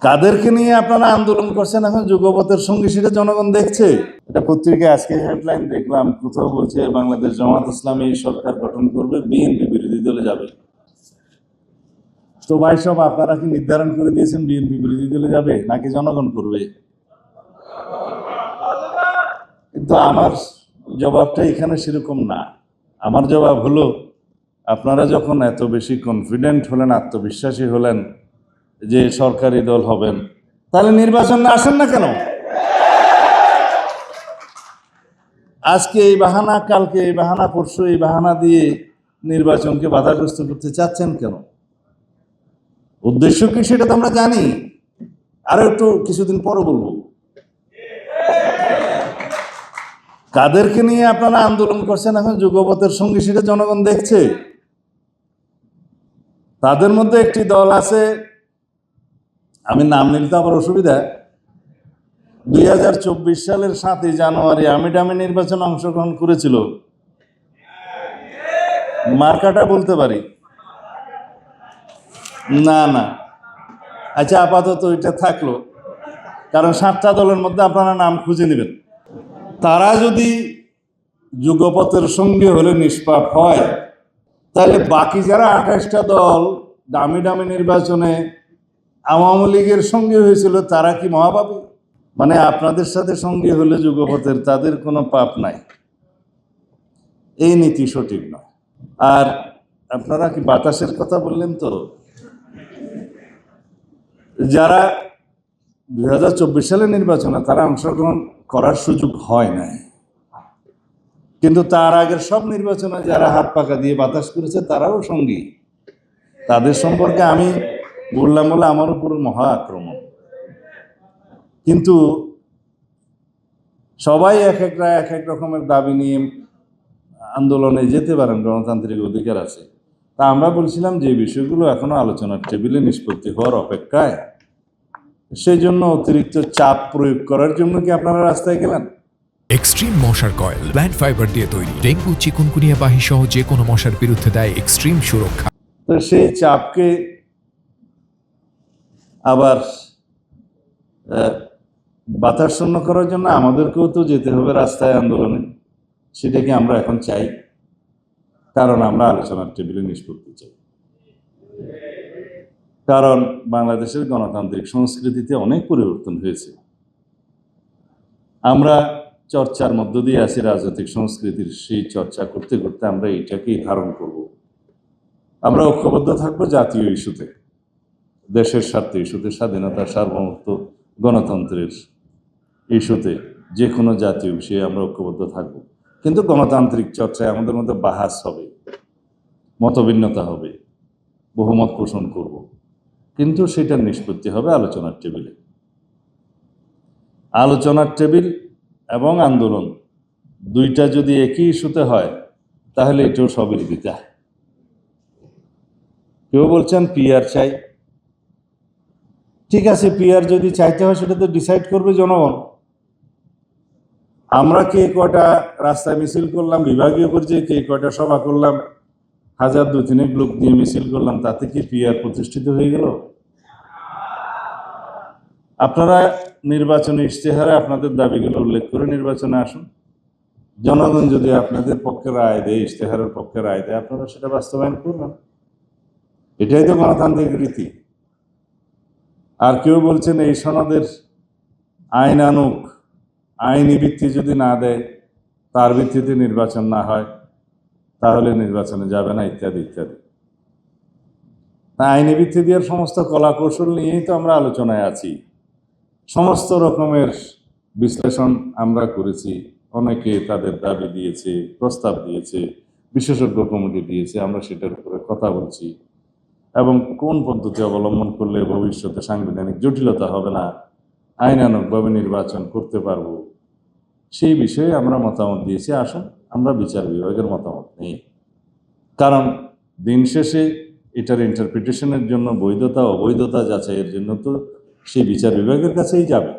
কাদেরকে নিয়ে আপনারা আন্দোলন করছেন এখন যুগপথের সঙ্গে, সেটা জনগণ দেখছে। এটা পত্রিকায় আজকে হেডলাইন দেখলাম, কোথাও বলছে বাংলাদেশ জামাত ইসলামী সরকার গঠন করবে, বিএনপি বিরোধী দলে যাবে। তো ভাই সব আপনারা কি নির্ধারণ করে দিয়েছেন বিএনপি বিরোধী দলে যাবে নাকি জনগণ করবে? কিন্তু আমার জবাবটা এখানে সেরকম না। আমার জবাব হলো, আপনারা যখন এত বেশি কনফিডেন্ট হলেন, আত্মবিশ্বাসী হলেন যে সরকারি দল হবেন, তাহলে নির্বাচন না আসেন না কেন? আজকে এই বাহানা, কালকে এই বাহানা, পরশু এই বাহানা দিয়ে নির্বাচনকে বাধাগ্রস্ত করতে চাচ্ছেন কেন? উদ্দেশ্য কি সেটা তো আমরা জানি, আরো একটু কিছুদিন পরে বলবো। কাদেরকে নিয়ে আপনারা আন্দোলন করছেন এখন যুগপথের সঙ্গে, সেটা জনগণ দেখছে। তাদের মধ্যে একটি দল আছে, আমি নাম নিলে তো আবার অসুবিধা। 2024 সালের 7ই জানুয়ারি আমিডামি নির্বাচনে অংশগ্রহণ করেছিল। মার্কাটা বলতে পারি না? না, আচ্ছা, আপাতত এটা থাকলো, কারণ 7টা দলের মধ্যে আপনারা নাম খুঁজে নেবেন। তারা যদি যুগপথের সঙ্গে হলে নিষ্পাপ হয়, তাহলে বাকি যারা 28টা দল দামি দামি নির্বাচনে আওয়ামী লীগের সঙ্গে হয়েছিল, তারা কি মহাপাপী? মানে আপনাদের সাথে সঙ্গে হলে যুগপথের, তাদের কোনো পাপ নাই, এই নীতি সঠিক নয়। আর আপনারা কি বাতাসের কথা বললেন, তো যারা 2024 সালের নির্বাচনে তারা অংশগ্রহণ করার সুযোগ হয় নাই, কিন্তু তার আগের সব নির্বাচনে যারা হাত পাকা দিয়ে বাতাস করেছে তারাও সঙ্গী। তাদের সম্পর্কে আমি বললাম বলে আমার উপর মহা আক্রমণ। কিন্তু সবাই এক এক রকমের দাবি নিয়ে আন্দোলনে যেতে পারেন, গণতান্ত্রিক অধিকার আছে। তা আমরা বলছিলাম যে বিষয়গুলো এখনো আলোচনার টেবিলে নিষ্পত্তি হওয়ার অপেক্ষায়, সেই জন্য অতিরিক্ত চাপ প্রয়োগ করার জন্য কি আপনারা রাস্তায় গেলেন? এক্সট্রিম মশার কয়েল প্ল্যান্ট ফাইবার দিয়ে তৈরি, ডেঙ্গু, চিকুনগুনিয়া বাহি সহ যে কোনো মশার বিরুদ্ধে দেয় এক্সট্রিম সুরক্ষা। তো সেই চাপকে আবার বাতাস শূন্য করার জন্য আমাদেরকেও তো যেতে হবে রাস্তায় আন্দোলনে। সেটা কি আমরা এখন চাই? কারণ আমরা আলোচনার টেবিলে নিষ্পত্তি চাই। কারণ বাংলাদেশের গণতান্ত্রিক সংস্কৃতিতে অনেক পরিবর্তন হয়েছে। আমরা চর্চার মধ্য দিয়ে আছি, রাজনৈতিক সংস্কৃতির সেই চর্চা করতে করতে আমরা এটাকেই ধারণ করব। আমরা ঐক্যবদ্ধ থাকবো জাতীয় ইস্যুতে, দেশের স্বার্থে ইস্যুতে, স্বাধীনতা, সার্বভৌমত্ব, গণতন্ত্রের ইস্যুতে, যে কোনো জাতীয় বিষয়ে আমরা ঐক্যবদ্ধ থাকব। কিন্তু গণতান্ত্রিক চর্চায় আমাদের মধ্যে বাহাস হবে, মতভিন্নতা হবে, বহুমত পোষণ করব, কিন্তু সেটার নিষ্পত্তি হবে আলোচনার টেবিলে। আলোচনার টেবিল এবং আন্দোলন দুইটা যদি একই ইস্যুতে হয়, তাহলে এটাও সবের বিতা। কেউ বলছেন পিআর চাই, ঠিক আছে, পিআর যদি চাইতে হয় সেটা তো ডিসাইড করবে জনগণ। আমরা কে কটা রাস্তায় মিছিল করলাম, বিভাগীয় পর্যায়ে কে কটা সভা করলাম, 1000 2-3 লোক দিয়ে মিছিল করলাম, তাতে কি পিআর প্রতিষ্ঠিত হয়ে গেল? আপনারা নির্বাচনী ইশতেহারে আপনাদের দাবিগুলো উল্লেখ করে নির্বাচনে আসুন। জনগণ যদি আপনাদের পক্ষে রায় দেয়, ইশতেহারের পক্ষে রায় দেয়, আপনারা সেটা বাস্তবায়ন করবেন। এটাই তো গণতান্ত্রিক রীতি। আর কেউ বলছেন এই সনদের আইন আনুক, আইনি ভিত্তি যদি না দেয়, তার ভিত্তিতে নির্বাচন না হয়, তাহলে নির্বাচনে যাবে না, ইত্যাদি ইত্যাদি। আইনি ভিত্তি দেওয়ার সমস্ত কলা কৌশল নিয়েই তো আমরা আলোচনায় আছি। সমস্ত রকমের বিশ্লেষণ আমরা করেছি, অনেকে তাদের দাবি দিয়েছে, প্রস্তাব দিয়েছে, বিশেষজ্ঞ কমিটি দিয়েছে, আমরা সেটার উপরে কথা বলছি। এবং কোন পদ্ধতি অবলম্বন করলে ভবিষ্যতে সাংবিধানিক জটিলতা হবে না, আইনানুগভাবে নির্বাচন করতে পারব, সেই বিষয়ে আমরা মতামত দিয়েছি। আসুন, আমরা বিচার বিভাগের মতামত নেই, কারণ দিন শেষে এটার ইন্টারপ্রিটেশনের জন্য, বৈধতা অবৈধতা যাচাইয়ের জন্য তো সেই বিচার বিভাগের কাছেই যাবে।